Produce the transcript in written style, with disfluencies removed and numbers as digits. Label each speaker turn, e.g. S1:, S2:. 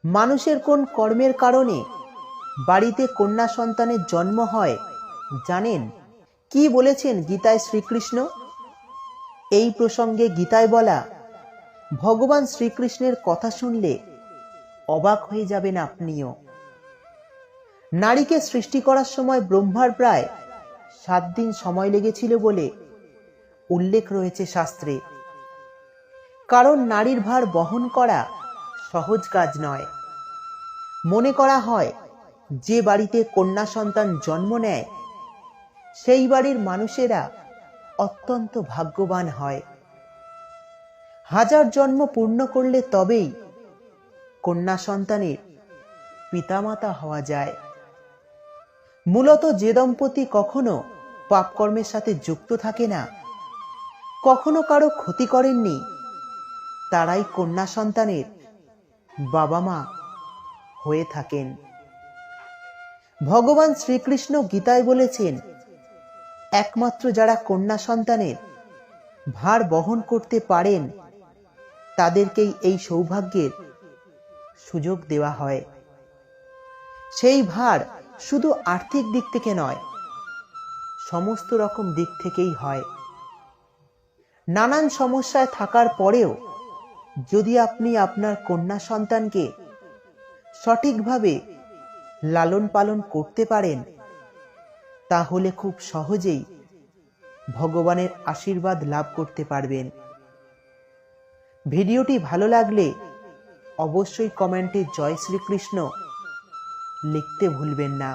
S1: মানুষের কোন কর্মের কারণে বাড়িতে কন্যা সন্তানের জন্ম হয় জানেন? কি বলেছেন গীতায় শ্রীকৃষ্ণ? এই প্রসঙ্গে গীতায় বলা ভগবান শ্রীকৃষ্ণের কথা শুনলে অবাক হয়ে যাবেন আপনিও। নারীকে সৃষ্টি করার সময় ব্রহ্মার প্রায় 7 দিন সময় লেগেছিল বলে উল্লেখ রয়েছে শাস্ত্রে। কারণ নারীর ভার বহন করা সহজ কাজ নয়। মনে করা হয় যে বাড়িতে কন্যা সন্তান জন্ম নেয় সেই বাড়ির মানুষেরা অত্যন্ত ভাগ্যবান হয়। 1000 জন্ম পূর্ণ করলে তবেই কন্যা সন্তানের পিতামাতা হওয়া যায়। মূলত যে দম্পতি কখনো পাপকর্মের সাথে যুক্ত থাকে না, কখনো কারো ক্ষতি করেননি, তারাই কন্যা সন্তানের বাবা মা হয়ে থাকেন। ভগবান শ্রীকৃষ্ণ গীতায় বলেছেন, একমাত্র যারা কন্যা সন্তানের ভার বহন করতে পারেন তাদেরকেই এই সৌভাগ্যের সুযোগ দেওয়া হয়। সেই ভার শুধু আর্থিক দিক থেকে নয়, সমস্ত রকম দিক থেকেই হয়। নানান সমস্যায় থাকার পরেও যদি আপনি আপনার কন্যা সন্তানকে সঠিকভাবে লালন পালন করতে পারেন তাহলে খুব সহজেই ভগবানের আশীর্বাদ লাভ করতে পারবেন। ভিডিওটি ভালো লাগলে অবশ্যই কমেন্টে জয় শ্রীকৃষ্ণ লিখতে ভুলবেন না।